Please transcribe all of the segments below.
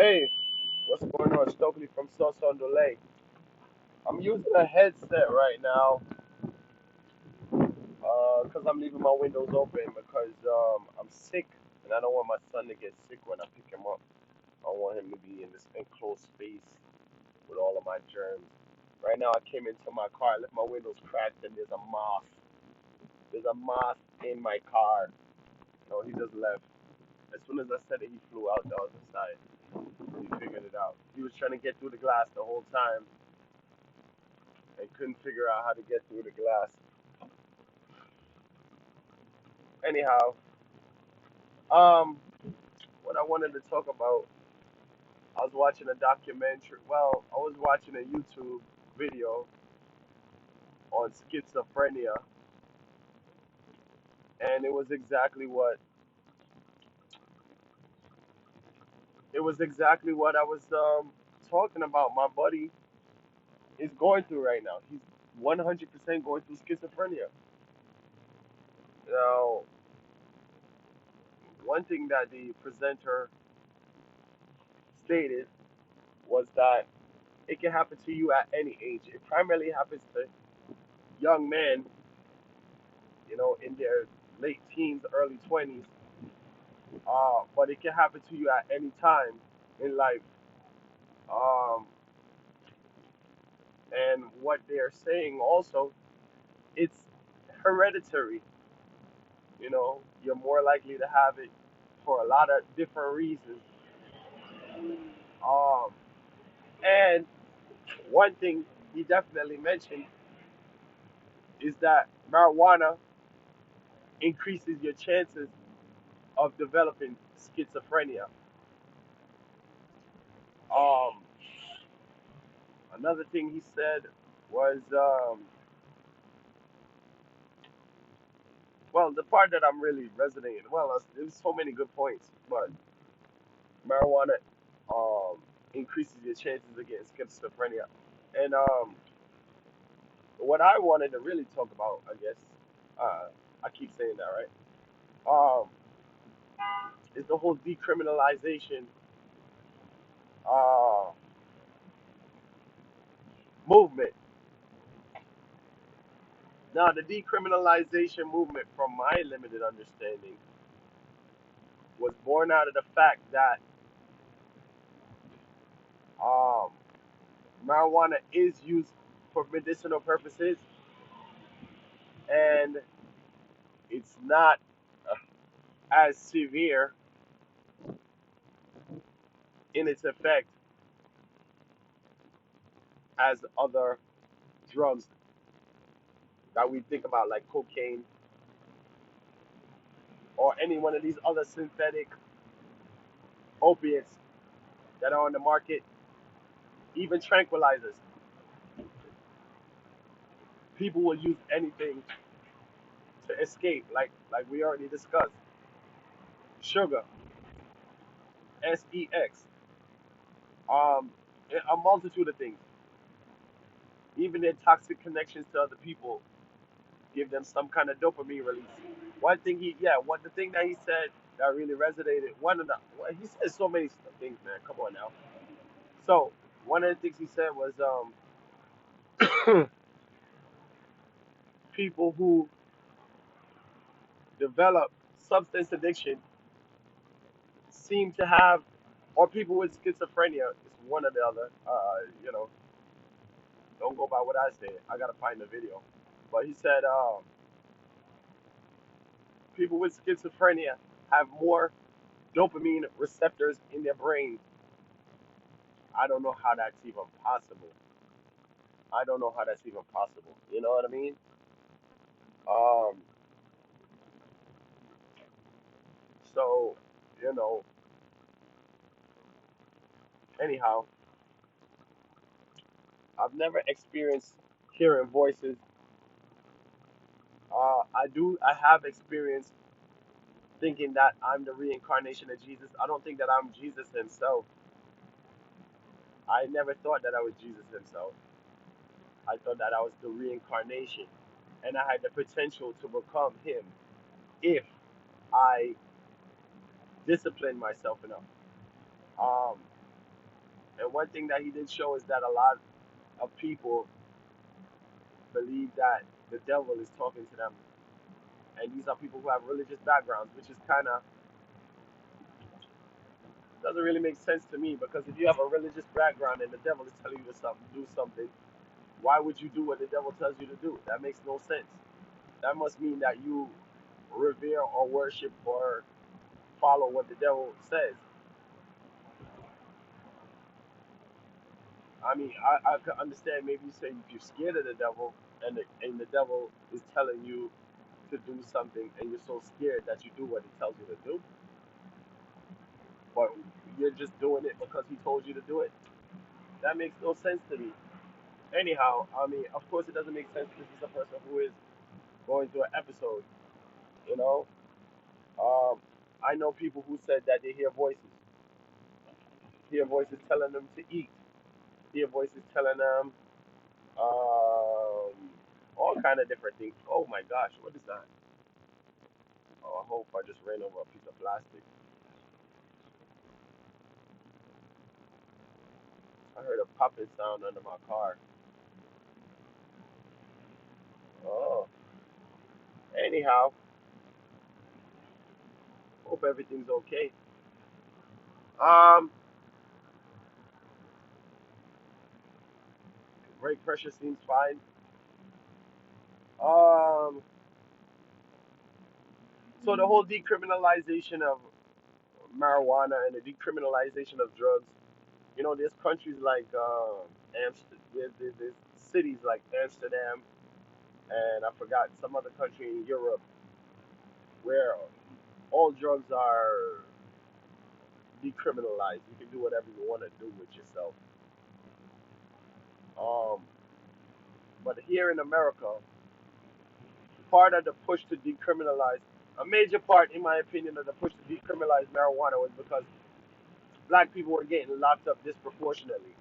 Hey, what's going on? Stokely from Sauce on Delay. I'm using a headset right now because I'm leaving my windows open because I'm sick and I don't want my son to get sick when I pick him up. I want him to be in this enclosed space with all of my germs. Right now, I came into my car, I left my windows cracked, and there's a moth. There's a moth in my car. No, he just left. As soon as I said it, he flew out the other side. He figured it out. He was trying to get through the glass the whole time and couldn't figure out how to get through the glass. Anyhow, um, what I wanted to talk about, I was watching a documentary. Well, I was watching a YouTube video on schizophrenia, and it was exactly what I was talking about. My buddy is going through right now. He's 100% going through schizophrenia. Now, one thing that the presenter stated was that it can happen to you at any age. It primarily happens to young men, in their late teens, early 20s. But it can happen to you at any time in life. Um, and what they're saying also, it's hereditary. You're more likely to have it for a lot of different reasons. Um, and one thing he definitely mentioned is that marijuana increases your chances of developing schizophrenia. Um, Another thing he said was, well, the part that I'm really resonating, well, there's so many good points, but marijuana um, increases your chances of getting schizophrenia. And what I wanted to really talk about, I guess, I keep saying that, right? Um, is the whole decriminalization uh, movement. Now, the decriminalization movement, from my limited understanding, was born out of the fact that um, marijuana is used for medicinal purposes and it's not as severe in its effect as other drugs that we think about, like cocaine or any one of these other synthetic opiates that are on the market, even tranquilizers. People will use anything to escape, like we already discussed. Sugar, sex, um, a multitude of things. Even their toxic connections to other people give them some kind of dopamine release. The thing that he said that really resonated. He said so many things, man. Come on now. So one of the things he said was, people who develop substance addiction seem to have, or people with schizophrenia, it's one or the other. Don't go by what I say. I gotta find the video. But he said, people with schizophrenia have more dopamine receptors in their brain. I don't know how that's even possible. I don't know how that's even possible. You know what I mean? Um, so, you know, anyhow, I've never experienced hearing voices. I have experienced thinking that I'm the reincarnation of Jesus. I don't think that I'm Jesus himself. I never thought that I was Jesus himself. I thought that I was the reincarnation. And I had the potential to become him if I disciplined myself enough. Um, And one thing that he did show is that a lot of people believe that the devil is talking to them, and these are people who have religious backgrounds, which is kind of doesn't really make sense to me because if you have a religious background and the devil is telling you to do something, why would you do what the devil tells you to do? That makes no sense. That must mean that you revere or worship or follow what the devil says. I mean, I could understand maybe you say if you're scared of the devil and the devil is telling you to do something and you're so scared that you do what he tells you to do, but you're just doing it because he told you to do it. That makes no sense to me. Anyhow, I mean, of course it doesn't make sense. This is a person who is going through an episode, you know. Um, I know people who said that they hear voices telling them to eat, hear voices telling them um, all kind of different things. Oh my gosh, what is that? Oh, I hope I just ran over a piece of plastic. I heard a popping sound under my car. Oh, anyhow, hope everything's okay. Um, brake pressure seems fine. Um, so the whole decriminalization of marijuana and the decriminalization of drugs. You know, there's countries like there's cities like Amsterdam and I forgot some other country in Europe where all drugs are decriminalized. You can do whatever you want to do with yourself. Um, but here in America, part of the push to decriminalize, a major part, in my opinion, of the push to decriminalize marijuana was because black people were getting locked up disproportionately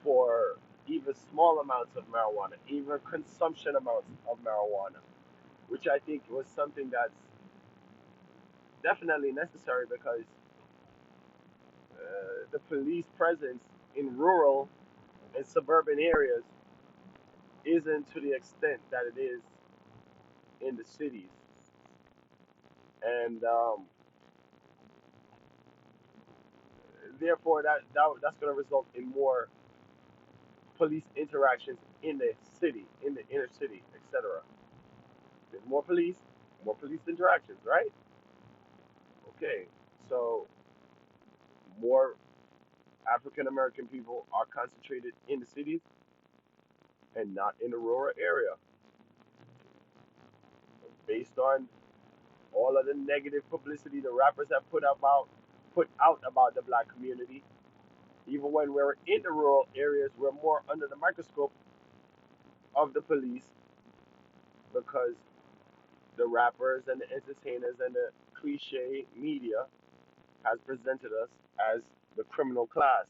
for even small amounts of marijuana, even consumption amounts of marijuana, which I think was something that's definitely necessary because the police presence in rural and suburban areas isn't to the extent that it is in the cities. And therefore, that's going to result in more police interactions in the city, in the inner city, etc. There's more police interactions, right? Okay, so more African American people are concentrated in the cities and not in the rural area, based on all of the negative publicity the rappers have put out about the black community. Even when we're in the rural areas, we're more under the microscope of the police because the rappers and the entertainers and the cliche media has presented us as the criminal class.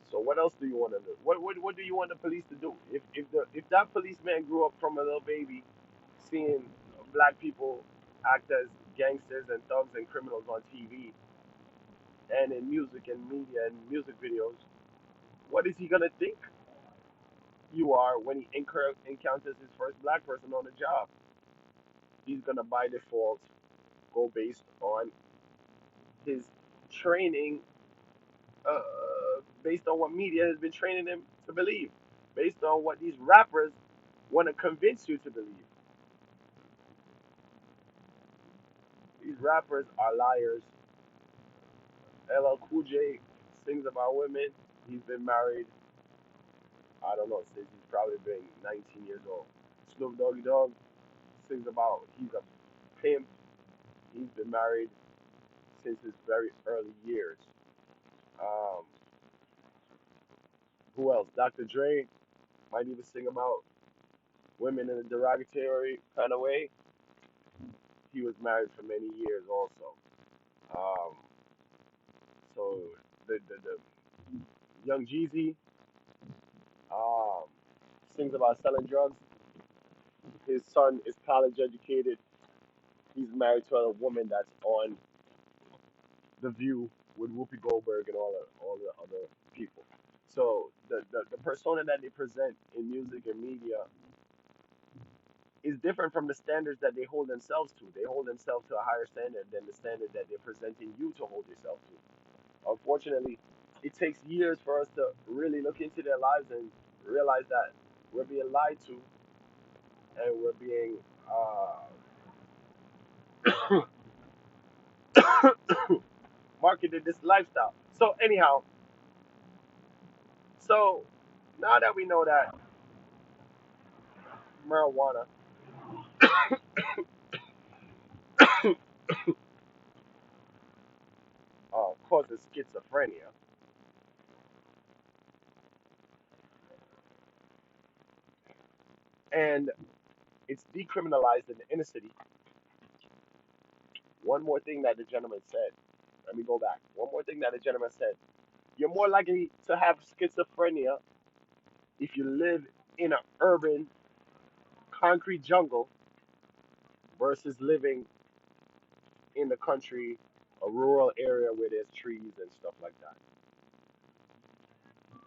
So what else do you want to do? What do you want the police to do? If that policeman grew up from a little baby seeing black people act as gangsters and thugs and criminals on TV and in music and media and music videos, what is he gonna think you are when he encounters his first black person on the job? He's gonna by default go based on his training, based on what media has been training him to believe, based on what these rappers want to convince you to believe. These rappers are liars. LL Cool J sings about women. He's been married, I don't know, since he's probably been 19 years old. Snoop Doggy Dogg sings about he's a pimp. He's been married since his very early years. Um, who else? Dr. Dre might even sing about women in a derogatory kind of way. He was married for many years also. Um, so the young Jeezy um, sings about selling drugs. His son is college educated. He's married to a woman that's on The View with Whoopi Goldberg and all the other people. So the persona that they present in music and media is different from the standards that they hold themselves to. They hold themselves to a higher standard than the standard that they're presenting you to hold yourself to. Unfortunately, it takes years for us to really look into their lives and realize that we're being lied to and we're being marketed this lifestyle. So anyhow, so now that we know that marijuana causes schizophrenia, and it's decriminalized in the inner city. One more thing that the gentleman said. Let me go back. One more thing that the gentleman said. You're more likely to have schizophrenia if you live in an urban concrete jungle versus living in the country, a rural area where there's trees and stuff like that.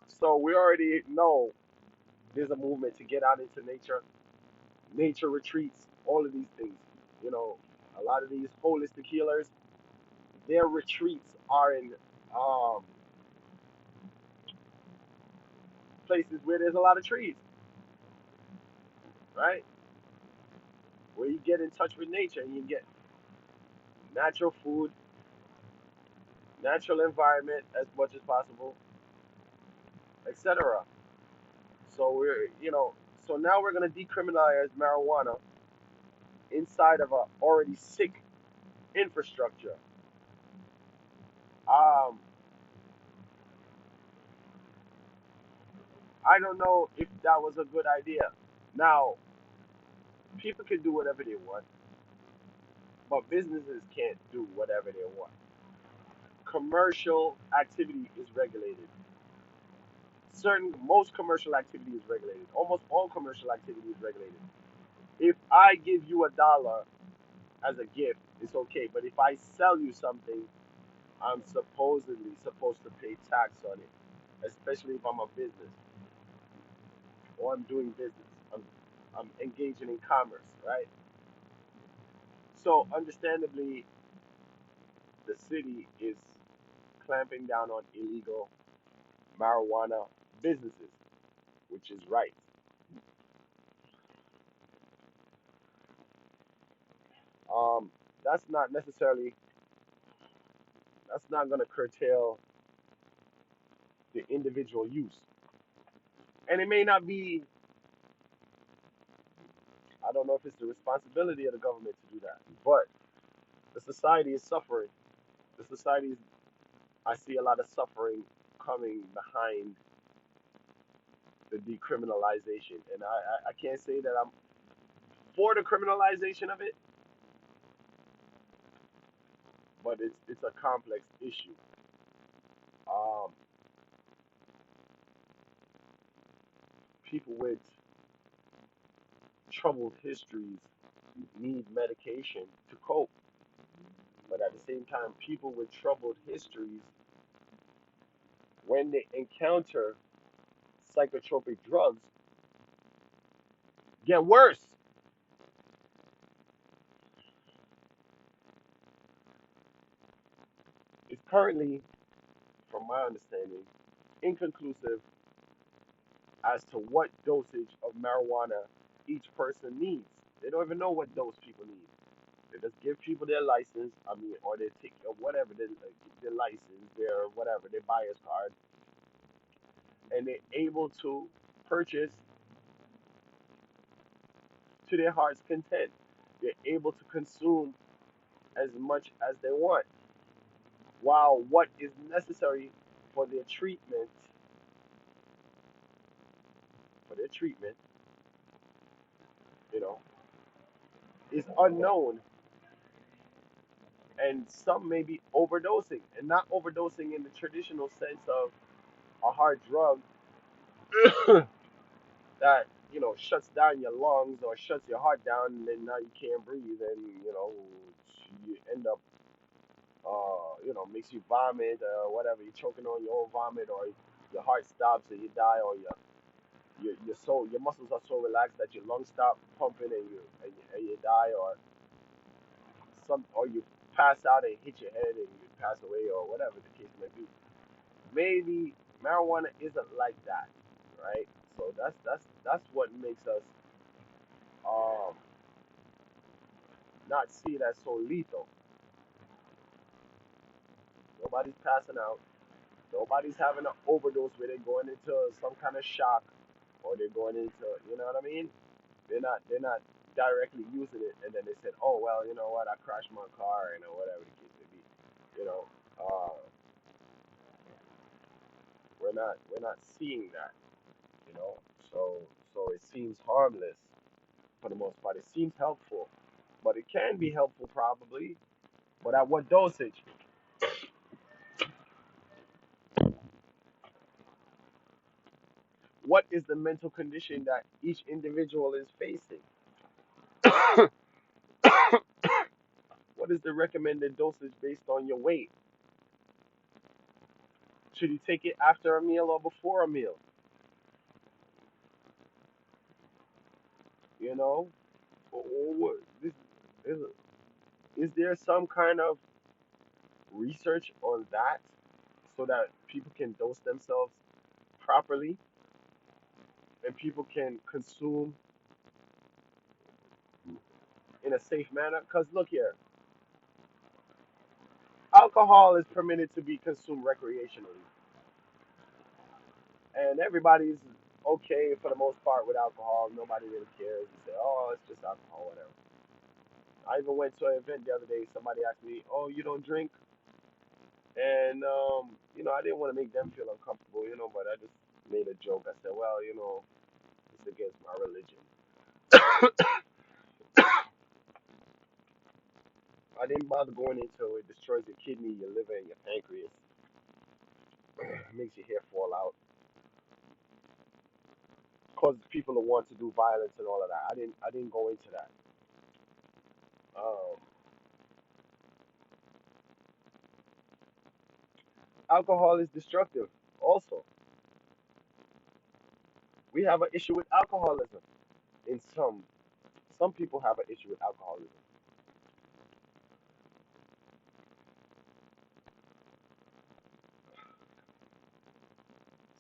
So we already know there's a movement to get out into nature, nature retreats, all of these things. You know, a lot of these holistic healers, their retreats are in um, places where there's a lot of trees, right? Where you get in touch with nature and you get natural food, natural environment as much as possible, etc. So so now we're gonna decriminalize marijuana inside of a already sick infrastructure. Um, I don't know if that was a good idea. Now, people can do whatever they want, but businesses can't do whatever they want. Commercial activity is regulated. Most commercial activity is regulated. Almost all commercial activity is regulated. If I give you $1 as a gift, it's okay. But if I sell you something, I'm supposedly supposed to pay tax on it, especially if I'm a business or I'm doing business. I'm engaging in commerce, right? So, understandably, the city is clamping down on illegal marijuana businesses, which is right. Um, that's not necessarily that's not going to curtail the individual use, and it may not be. I don't know if it's the responsibility of the government to do that, but the society is suffering. The society is. I see a lot of suffering coming behind the decriminalization, and I can't say that I'm for the criminalization of it, but it's a complex issue. Um, People with troubled histories need medication to cope, but at the same time, people with troubled histories, when they encounter psychotropic drugs, get worse. It's currently, from my understanding, inconclusive as to what dosage of marijuana each person needs. They don't even know what dose people need. They just give people their license, I mean, or they take or whatever, their license, their whatever, their buyer's card, and they're able to purchase to their heart's content. They're able to consume as much as they want. While what is necessary for their treatment, for their treatment, you know, is unknown, and some may be overdosing, and not overdosing in the traditional sense of a hard drug that shuts down your lungs or shuts your heart down, and then now you can't breathe, and you end up, makes you vomit or whatever. You're choking on your own vomit, or your heart stops and you die, or your muscles are so relaxed that your lungs stop pumping and you die, or you pass out and hit your head and you pass away, or whatever the case may be. Maybe marijuana isn't like that, right? So that's what makes us um not see it as so lethal. Nobody's passing out. Nobody's having an overdose where they're going into some kind of shock, or they're going into, you know what I mean? They're not directly using it, and then they said, oh well, you know what? I crashed my car, and whatever the case may be. You know, uh, we're not seeing that. You know, so it seems harmless for the most part. It seems helpful, but it can be helpful probably. But at what dosage? What is the mental condition that each individual is facing? What is the recommended dosage based on your weight? Should you take it after a meal or before a meal? You know, is, is there some kind of research on that so that people can dose themselves properly and people can consume in a safe manner? Because look here, alcohol is permitted to be consumed recreationally, and everybody's okay for the most part with alcohol. Nobody really cares. You say, oh, it's just alcohol, whatever. I even went to an event the other day. Somebody asked me, "Oh, you don't drink?" And I didn't want to make them feel uncomfortable, but I just made a joke. I said, "Well, it's against my religion." I didn't bother going into it. Destroys your kidney, your liver, and your pancreas. Makes your hair fall out. Causes people to want to do violence and all of that. I didn't go into that. Um, Alcohol is destructive. Also, we have an issue with alcoholism. In some people have an issue with alcoholism.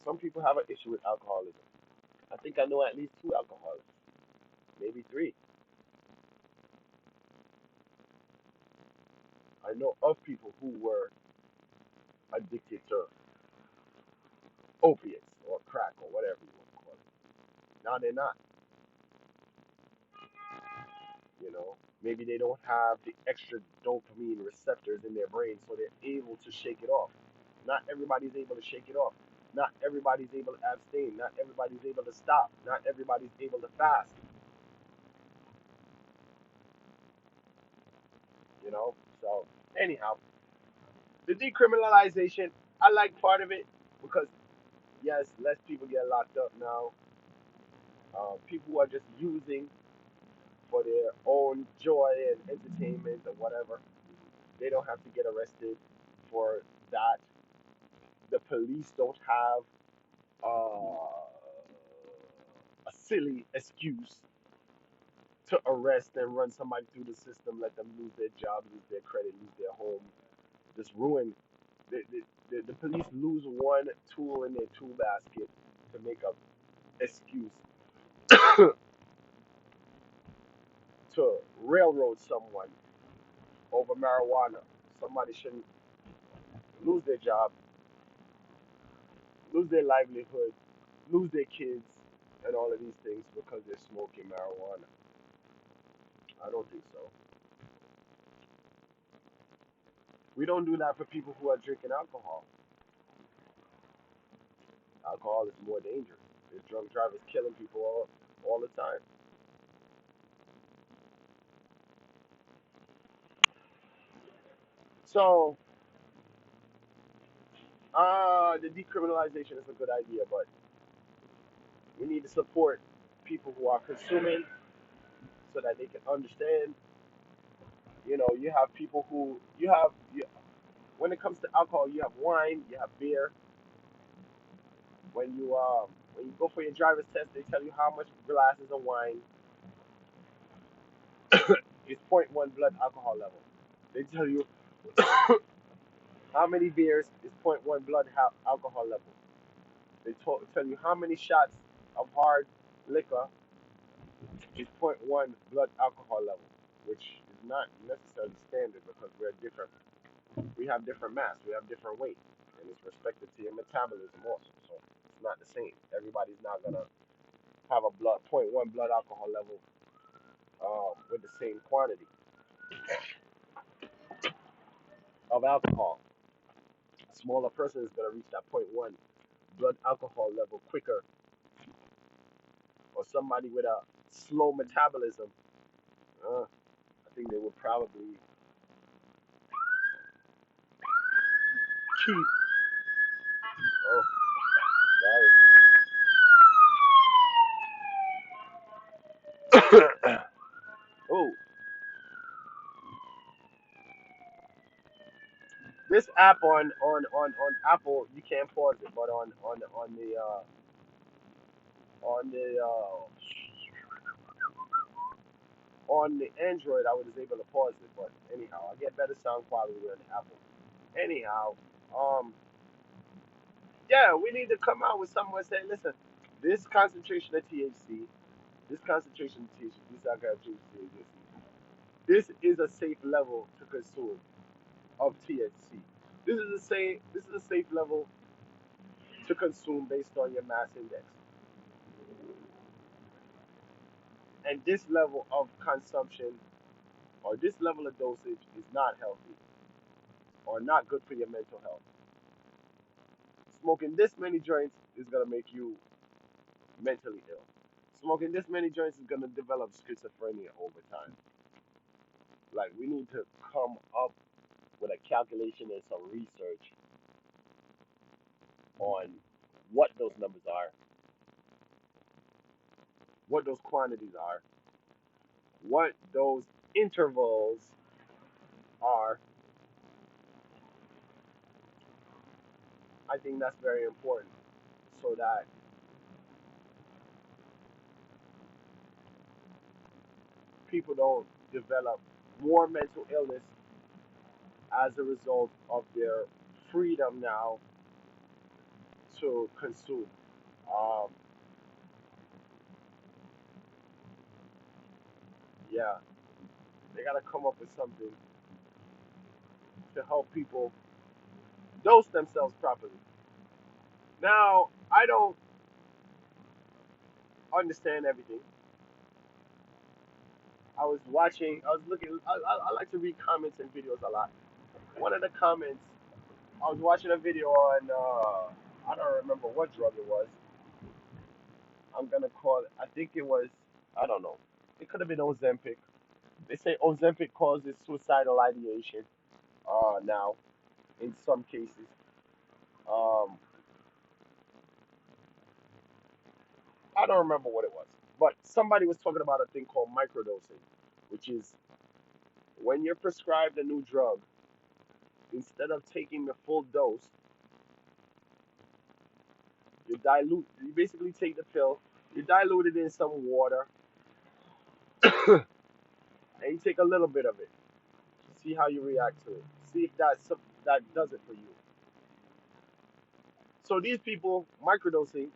Some people have an issue with alcoholism. I think I know at least two alcoholics, maybe three. I know of people who were addicted to opiates or crack or whatever you want to call it. Now they're not. Maybe they don't have the extra dopamine receptors in their brain, so they're able to shake it off. Not everybody's able to shake it off. Not everybody's able to abstain. Not everybody's able to stop. Not everybody's able to fast. So anyhow, the decriminalization, I like part of it because yes, less people get locked up now. People who are just using for their own joy and entertainment or whatever, they don't have to get arrested for that. The police don't have a silly excuse to arrest and run somebody through the system, let them lose their job, lose their credit, lose their home, just ruin. The police lose one tool in their tool basket to make a excuse to railroad someone over marijuana. Somebody shouldn't lose their job, lose their livelihood, lose their kids, and all of these things because they're smoking marijuana. I don't think so. We don't do that for people who are drinking alcohol. Alcohol is more dangerous. There's drunk drivers killing people all the time. So, the decriminalization is a good idea, but we need to support. people who are consuming so that they can understand. You have people who when it comes to alcohol, you have wine, you have beer. When you go for your driver's test, they tell you how much glasses of wine is point 0.1 blood alcohol level. They tell you how many beers is point 0.1 blood alcohol level. They tell you how many shots of hard liquor is point 0.1 blood alcohol level, which is not necessarily standard because we're different. We have different mass, we have different weight, and it's respected to your metabolism also. So it's not the same. Everybody's not gonna have a point 0.1 blood alcohol level with the same quantity of alcohol. A smaller person is gonna reach that point 0.1 blood alcohol level quicker, or somebody with a slow metabolism, I think they would probably keep. Oh, sorry. Oh, this app on Apple you can't pause it, but on the on the Android I was able to pause it. But anyhow, I get better sound quality on the Apple. Anyhow, um, yeah, we need to come out with something saying, listen, this concentration of THC, this concentration of THC, this concentration of THC, this is a safe level to consume of THC. This is a safe level to consume based on your mass index. And this level of consumption or this level of dosage is not healthy or not good for your mental health. Smoking this many joints is gonna make you mentally ill. Smoking this many joints is gonna develop schizophrenia over time. Like we need to come up with a calculation and some research on what those numbers are, what those quantities are, what those intervals are. I think that's very important so that people don't develop more mental illness as a result of their freedom now to consume. Um, yeah, they gotta come up with something to help people dose themselves properly. Now, I don't understand everything. I was looking, I like to read comments and videos a lot. One of the comments, I was watching a video on, I don't remember what drug it was. I'm gonna call it, I think it was, I don't know. It could have been Ozempic. They say Ozempic causes suicidal ideation now in some cases. Um, I don't remember what it was, but somebody was talking about a thing called microdosing, which is when you're prescribed a new drug, instead of taking the full dose, you basically take the pill, you dilute it in some water, and you take a little bit of it. See how you react to it. See if that does it for you. So these people microdosing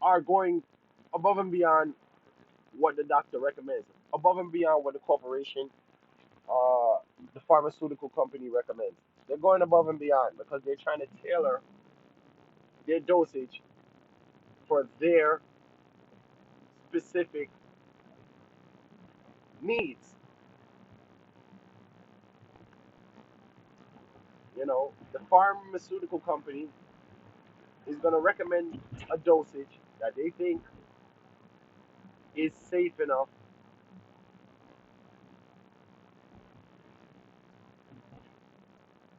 are going above and beyond what the doctor recommends, above and beyond what the corporation, uh, the pharmaceutical company recommends. They're going above and beyond because they're trying to tailor their dosage for their specific needs. The pharmaceutical company is going to recommend a dosage that they think is safe enough,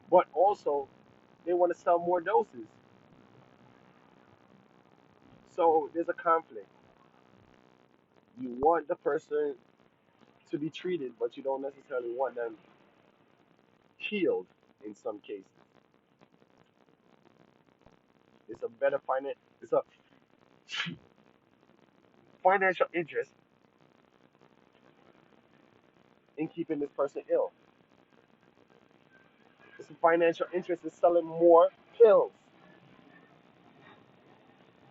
but also they want to sell more doses. So there's a conflict. You want the person to be treated, but you don't necessarily want them healed in some cases. It's a better finance. It's a financial interest in keeping this person ill. It's a financial interest in selling more pills.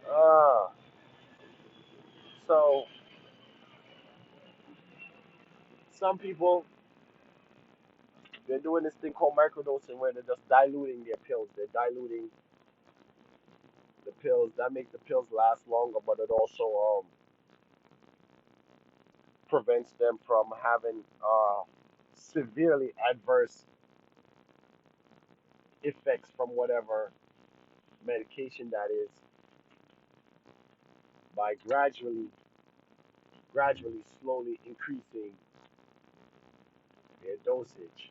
Ah, so some people they're doing this thing called microdosing where they're just diluting their pills. They're diluting the pills. That makes the pills last longer, but it also prevents them from having severely adverse effects from whatever medication that is by gradually, slowly increasing their dosage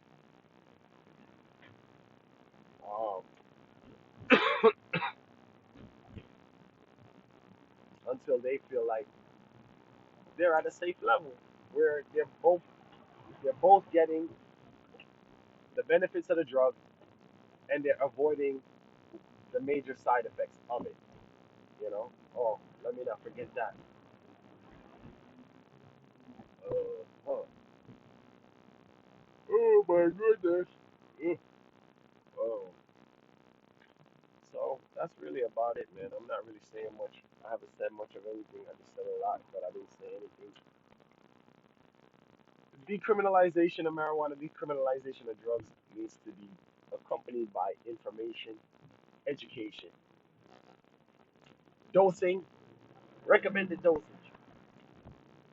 um, until they feel like they're at a safe level where they're both getting the benefits of the drug and they're avoiding the major side effects of it. You know. Oh, let me not forget that. Huh. Oh my goodness. Ugh. Oh. So that's really about it, man. I'm not really saying much. I haven't said much of anything. I just said a lot, but I didn't say anything. Decriminalization of marijuana, decriminalization of drugs needs to be accompanied by information, education, dosing, recommended dosage.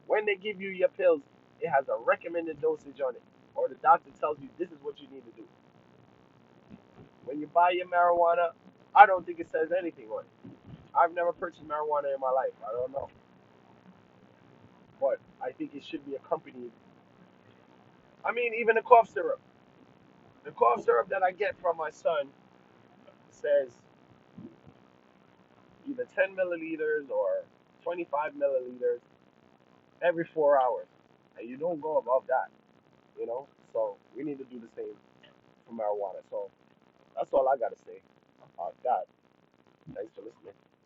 When they give you your pills, it has a recommended dosage on it, or the doctor tells you this is what you need to do. When you buy your marijuana, I don't think it says anything on it. I've never purchased marijuana in my life. I don't know, but I think it should be accompanied. I mean, even the cough syrup. The cough syrup that I get from my son says either 10 milliliters or 25 milliliters every 4 hours. And you don't go above that, you know? So we need to do the same for marijuana. So that's all I got to say about that. Thanks for listening.